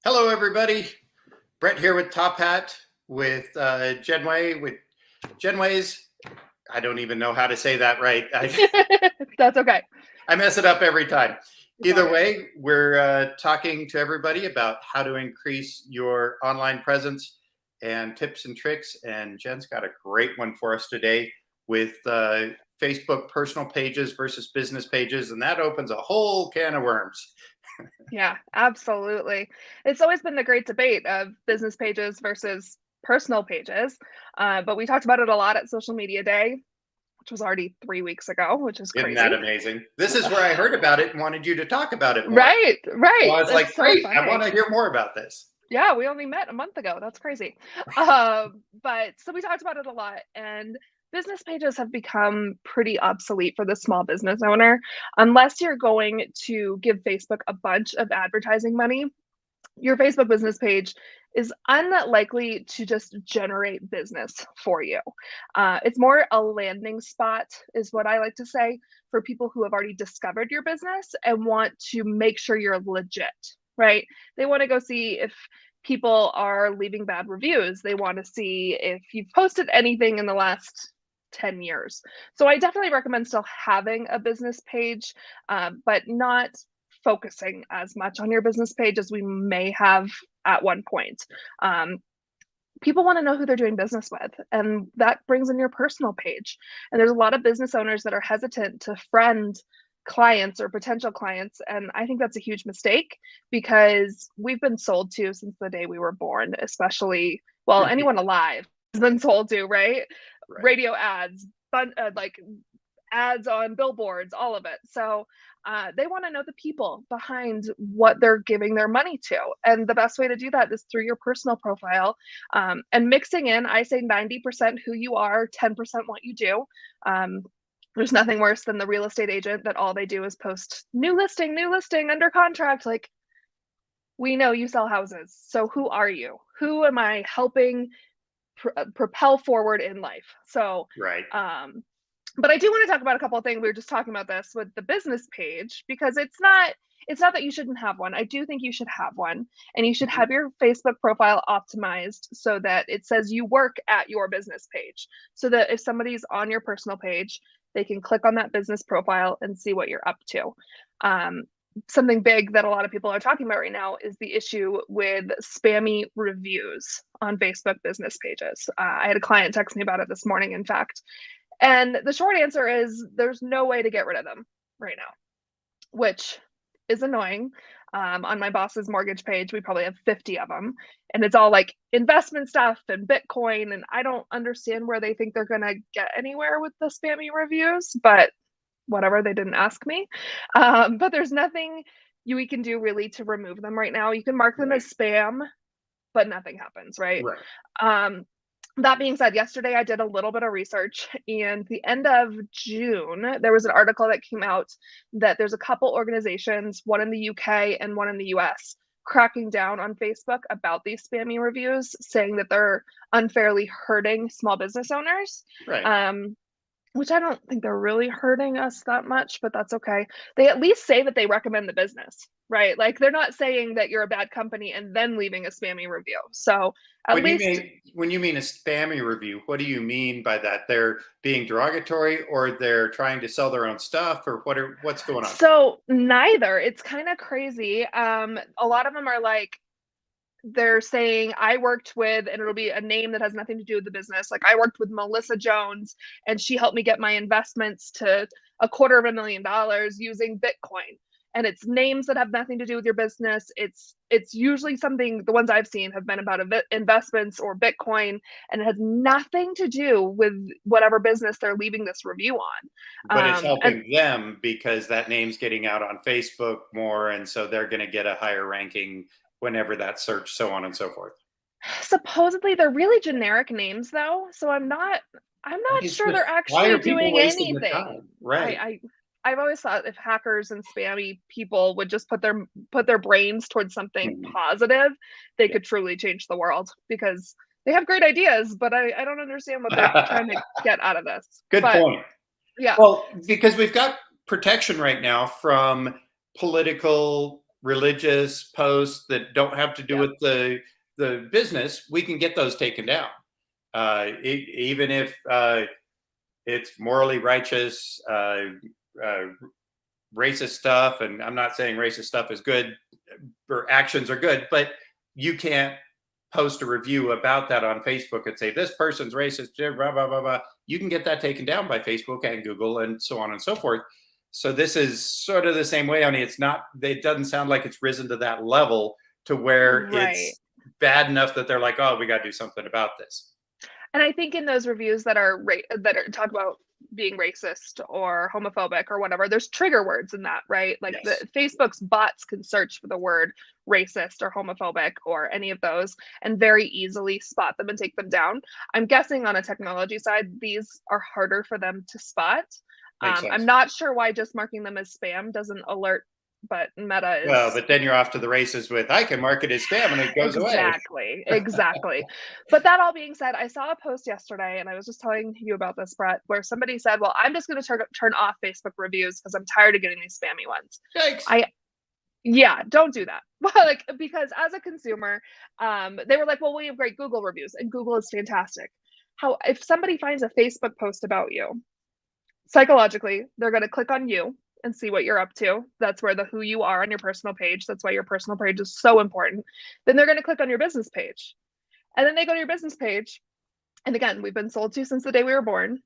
Hello, everybody. Brett here with Top Hat with Genway with Genways. I don't even know how to say that right. That's okay. I mess it up every time. It's all Either good. way, we're talking to everybody about how to increase your online presence and tips and tricks. And Jen's got a great one for us today with Facebook personal pages versus business pages. And that opens a whole can of worms. Yeah, absolutely. It's always been the great debate of business pages versus personal pages. But we talked about it a lot at Social Media Day, which was already 3 weeks ago, which is Isn't that crazy. amazing? This is where I heard about it and wanted you to talk about it more. Right, So right. I was It's like, so great, I want funny. to hear more about this. Yeah, we only met a month ago. That's crazy. But so we talked about it a lot, and business pages have become pretty obsolete for the small business owner. Unless you're going to give Facebook a bunch of advertising money, your Facebook business page is unlikely to just generate business for you. It's more a landing spot, is what I like to say, for people who have already discovered your business and want to make sure you're legit, right? They want to go see if people are leaving bad reviews. They want to see if you've posted anything in the last 10 years. So I definitely recommend still having a business page, but not focusing as much on your business page as we may have at one point. Um, People want to know who they're doing business with, and that brings in your personal page. And there's a lot of business owners that are hesitant to friend clients or potential clients, and I think that's a huge mistake because we've been sold to since the day we were born, especially, well, anyone alive has been sold to, right? Right. Radio ads, like ads on billboards, all of it. So they want to know the people behind what they're giving their money to. And the best way to do that is through your personal profile, and mixing in, I say 90% who you are, 10% what you do. Um, there's nothing worse than the real estate agent that all they do is post new listing, under contract. Like, we know you sell houses. So who are you? Who am I helping propel forward in life? So, Right. but I do want to talk about a couple of things. We were just talking about this with the business page because it's not that you shouldn't have one. I do think you should have one, and you should Mhm. have your Facebook profile optimized so that it says you work at your business page. So that if somebody's on your personal page, they can click on that business profile and see what you're up to. Um, Something big that a lot of people are talking about right now is the issue with spammy reviews on Facebook business pages. I had a client text me about it this morning, in fact, and the short answer is there's no way to get rid of them right now, which is annoying. On my boss's mortgage page, we probably have 50 of them, and it's all like investment stuff and Bitcoin. And I don't understand where they think they're going to get anywhere with the spammy reviews, but whatever, they didn't ask me. But there's nothing we can do really to remove them right now. You can mark them Right. as spam, but nothing happens, right? Right. Um, that being said, yesterday I did a little bit of research, and the end of June, there was an article that came out that there's a couple organizations, one in the UK and one in the US, cracking down on Facebook about these spammy reviews, saying that they're unfairly hurting small business owners. Right. Um, which I don't think they're really hurting us that much, but that's okay. They at least say that they recommend the business, right? Like, they're not saying that you're a bad company and then leaving a spammy review. So at least, When you mean a spammy review, what do you mean by that? They're being derogatory, or they're trying to sell their own stuff, or what's going on? so neither. It's kind of crazy. A lot of them are like, they're saying I worked with, and it'll be a name that has nothing to do with the business. Like, I worked with Melissa Jones, and she helped me get my investments to $250,000 using Bitcoin. And it's names that have nothing to do with your business. It's usually something, the ones I've seen have been about investments or Bitcoin, and it has nothing to do with whatever business they're leaving this review on. But it's And helping them because that name's getting out on Facebook more, and so they're going to get a higher ranking whenever that search, so on and so forth. supposedly they're really generic names though, so I'm not It's sure just they're why actually are people doing wasting the anything. time? Right. I've always thought if hackers and spammy people would just put their brains towards something Mhm. positive, they Yeah. could truly change the world, because they have great ideas, but I don't understand what they're trying to get out of this. Good But point. yeah. Well, because we've got protection right now from political religious posts that don't have to do Yeah. with the business, we can get those taken down. Even if it's morally righteous, racist stuff, and I'm not saying racist stuff is good or actions are good, but you can't post a review about that on Facebook and say this person's racist, blah blah blah blah. You can get that taken down by Facebook and Google and so on and so forth. So this is sort of the same way. Only it's not. It doesn't sound like it's risen to that level to where Right. it's bad enough that they're like, oh, we got to do something about this. And I think in those reviews that are talk about being racist or homophobic or whatever, there's trigger words in that, right? Like the Yes, Facebook's bots can search for the word racist or homophobic or any of those and very easily spot them and take them down. I'm guessing on a technology side, these are harder for them to spot. makes I'm sense. not sure why just marking them as spam doesn't alert, but Meta Well, is but then you're off to the races with I can mark it as spam and it goes away. exactly, exactly. But that all being said, I saw a post yesterday, and I was just telling you about this, Brett, where somebody said, "Well, I'm just going to turn off Facebook reviews because I'm tired of getting these spammy ones." Yikes. I Yeah, don't do that. Like because as a consumer, they were like, "Well, we have great Google reviews, and Google is fantastic." How if somebody finds a Facebook post about you, psychologically, they're going to click on you and see what you're up to. That's where the who you are on your personal page. That's why your personal page is so important. Then they're going to click on your business page. And then they go to your business page. And again, we've been sold to since the day we were born.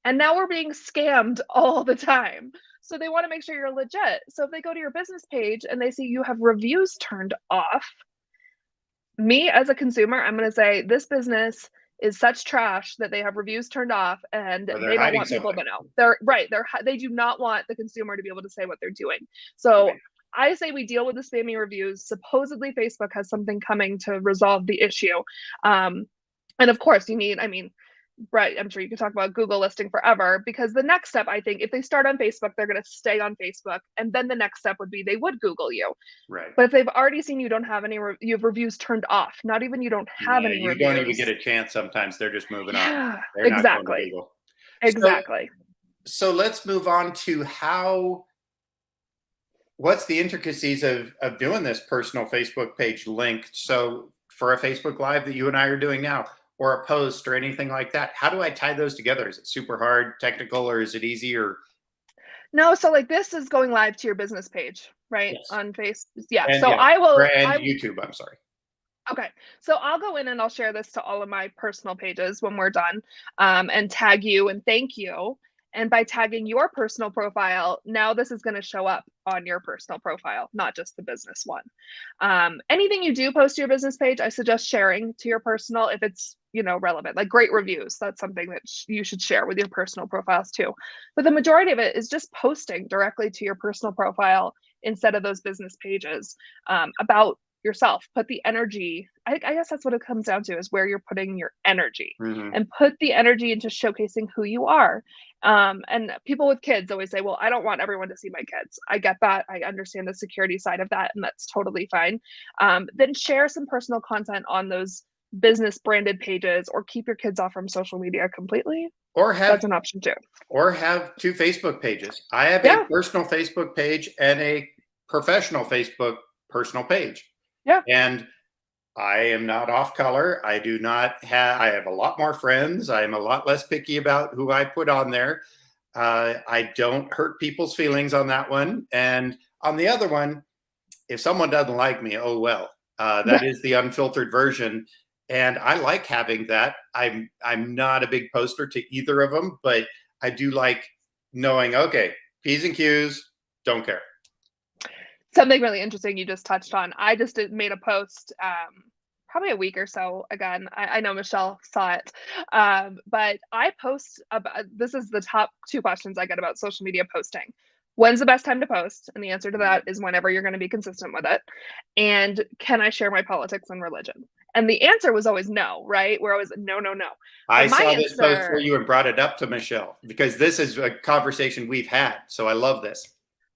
And now we're being scammed all the time. So they want to make sure you're legit. So if they go to your business page and they see you have reviews turned off, me as a consumer, I'm going to say this business is such trash that they have reviews turned off and Or they're they don't hiding want people something. to know. They're right. They do not want the consumer to be able to say what they're doing. So Right. I say we deal with the spammy reviews. Supposedly Facebook has something coming to resolve the issue. And of course you need, I mean, Brett, I'm sure you could talk about Google listing forever because the next step, I think, if they start on Facebook, they're going to stay on Facebook. And then the next step would be they would Google you. Right. But if they've already seen you don't have any, you have reviews turned off, not even you don't have Yeah, any you don't even reviews. get a chance sometimes. They're just moving on. Yeah, They're not going to exactly. Google. So Exactly. so let's move on to what's the intricacies of doing this personal Facebook page linked. So for a Facebook Live that you and I are doing now, or a post or anything like that, how do I tie those together? Is it super hard, technical, or is it easy? Or No, so like this is going live to your business page, right? yes, On face. Yeah. and So yeah, I will, and YouTube. I'm sorry. okay. So I'll go in and I'll share this to all of my personal pages when we're done, and tag you and thank you. And by tagging your personal profile, now this is going to show up on your personal profile, not just the business one. Anything you do post to your business page, I suggest sharing to your personal if it's relevant, like great reviews. That's something that you should share with your personal profiles too. But the majority of it is just posting directly to your personal profile instead of those business pages about yourself. Put the energy, I guess that's what it comes down to, is where you're putting your energy, Hmm. and put the energy into showcasing who you are. And people with kids always say, well, I don't want everyone to see my kids. I get that. I understand the security side of that, and that's totally fine. Then share some personal content on those business branded pages, or keep your kids off from social media completely. Or That's have an option too. two Facebook pages. I have a Yeah. personal Facebook page and a professional Facebook personal page. Yeah. And I am not off color. I do not have, I have a lot more friends. I am a lot less picky about who I put on there. I don't hurt people's feelings on that one. And on the other one, if someone doesn't like me, oh well. That is the unfiltered version. And I like having that. I'm not a big poster to either of them, but I do like knowing, okay, P's and Q's, don't care. Something really interesting you just touched on. I just made a post probably a week or so. Again, I know Michelle saw it, but I post about, this is the top 2 questions I get about social media posting. When's the best time to post? And the answer to that is whenever you're going to be consistent with it. And can I share my politics and religion? And the answer was always no, right? We're always no, no, no. I But my saw this post for answer, you and brought it up to Michelle because this is a conversation we've had. So I love this.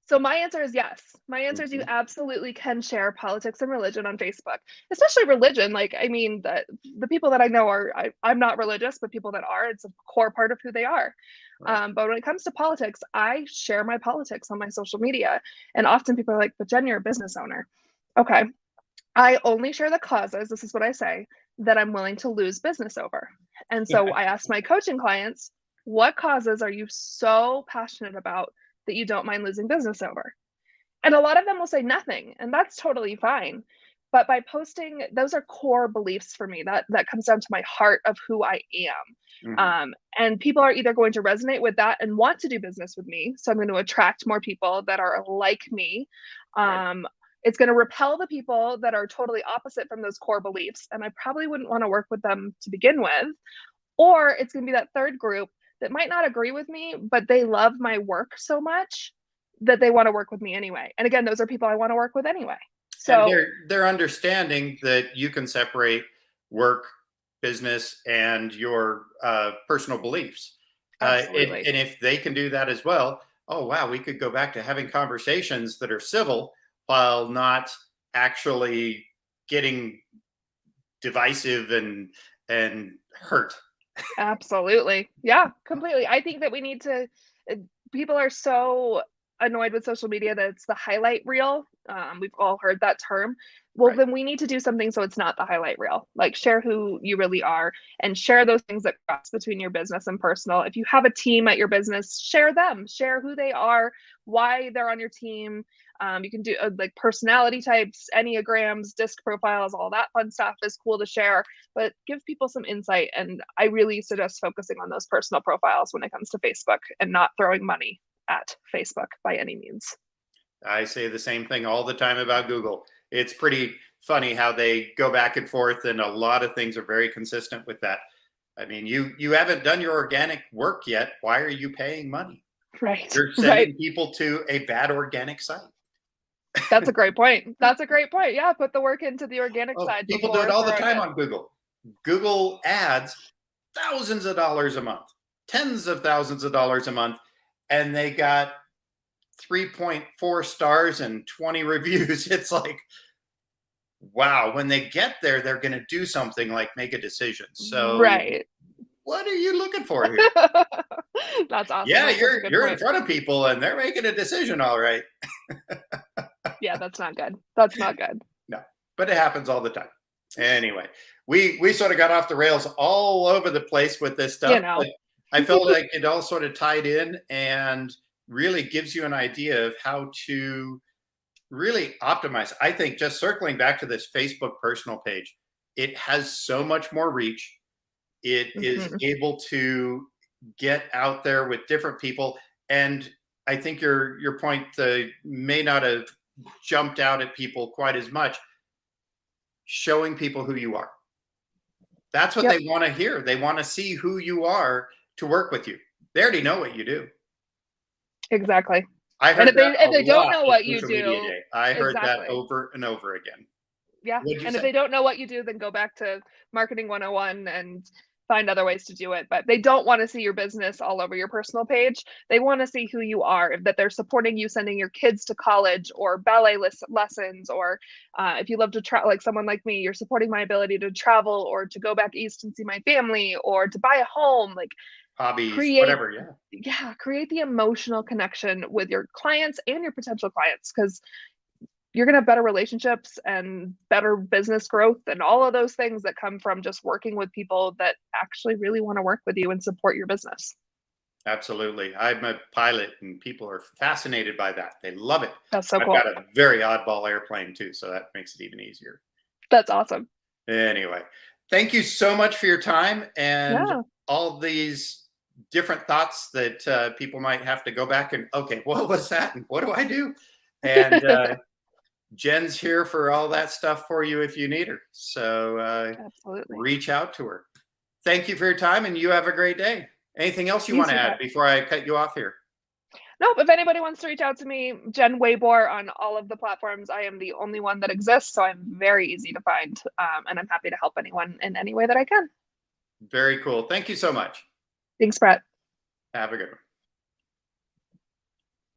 So my answer is yes. My answer is you Mhm. absolutely can share politics and religion on Facebook, especially religion. Like, I mean, the people that I know are, I'm not religious, but people that are, it's a core part of who they are. Right. But when it comes to politics, I share my politics on my social media. And often people are like, but Jen, you're a business owner. Okay. I only share the causes, this is what I say, that I'm willing to lose business over. And so I ask my coaching clients, what causes are you so passionate about that you don't mind losing business over? And a lot of them will say nothing, and that's totally fine. But by posting, those are core beliefs for me. That comes down to my heart of who I am. Mhm. And people are either going to resonate with that and want to do business with me. So I'm going to attract more people that are like me. Right. Um, it's going to repel the people that are totally opposite from those core beliefs. And I probably wouldn't want to work with them to begin with. Or it's going to be that third group that might not agree with me, but they love my work so much that they want to work with me anyway. And again, those are people I want to work with anyway. And So they're understanding that you can separate work, business, and your personal beliefs. absolutely. And if they can do that as well, oh wow, we could go back to having conversations that are civil while not actually getting divisive and hurt. Absolutely. Yeah, completely. I think that we need to, uh, people are so annoyed with social media that it's the highlight reel. We've all heard that term. Well, Right. then we need to do something so it's not the highlight reel. Like share who you really are and share those things that cross between your business and personal. If you have a team at your business, share them, share who they are, why they're on your team. You can do like personality types, enneagrams, disc profiles, all that fun stuff is cool to share, but give people some insight. And I really suggest focusing on those personal profiles when it comes to Facebook and not throwing money at Facebook by any means. I say the same thing all the time about Google. It's pretty funny how they go back and forth, and a lot of things are very consistent with that. I mean, you haven't done your organic work yet. Why are you paying money? Right. You're Right. sending people to a bad organic site. That's a great point. That's a great point. Yeah. Put the work into the organic Oh, side people do it before all the throwing time it. on Google. Google ads thousands of dollars a month, tens of thousands of dollars a month, and they got 3.4 stars and 20 reviews. It's like, wow, when they get there, they're going to do something like make a decision. So, Right. what are you looking for here? That's awesome. Yeah, That's such a good you're in point. front of people and they're making a decision, all right. Yeah, that's not good. That's not good. No, but it happens all the time. Anyway, we sort of got off the rails all over the place with this You stuff, know, but I felt like it all sort of tied in and really gives you an idea of how to really optimize. I think just circling back to this Facebook personal page, it has so much more reach. It is Mhm. able to get out there with different people, and I think your point may not have jumped out at people quite as much. Showing people who you are. That's what they Yep, want to hear. They want to see who you are to work with you. They already know what you do. exactly. I And heard that a if they don't lot know at what you Social Media do, Day. I heard that exactly. over and over again. Yeah. What'd you And if say? they don't know what you do, then go back to marketing 101 and find other ways to do it. But they don't want to see your business all over your personal page. They want to see who you are, that they're supporting you sending your kids to college or ballet lessons, or if you love to travel, like someone like me, you're supporting my ability to travel or to go back east and see my family or to buy a home. Like Hobbies, create, whatever. Yeah, yeah, create the emotional connection with your clients and your potential clients, because you're going to have better relationships and better business growth and all of those things that come from just working with people that actually really want to work with you and support your business. absolutely. I'm a pilot, and people are fascinated by that. They love it. That's so I've got cool. a very oddball airplane too, so that makes it even easier. That's awesome. Anyway, thank you so much for your time and Yeah. all these different thoughts that people might have to go back and, okay, what was that? And what do I do? And Jen's here for all that stuff for you if you need her. So Absolutely. reach out to her. Thank you for your time, and you have a great day. Anything else you You want to too, add Brett. before I cut you off here? Nope. If anybody wants to reach out to me, Jen Waybor on all of the platforms. I am the only one that exists, so I'm very easy to find, and I'm happy to help anyone in any way that I can. Very cool. Thank you so much. Thanks, Brett. Have a good one.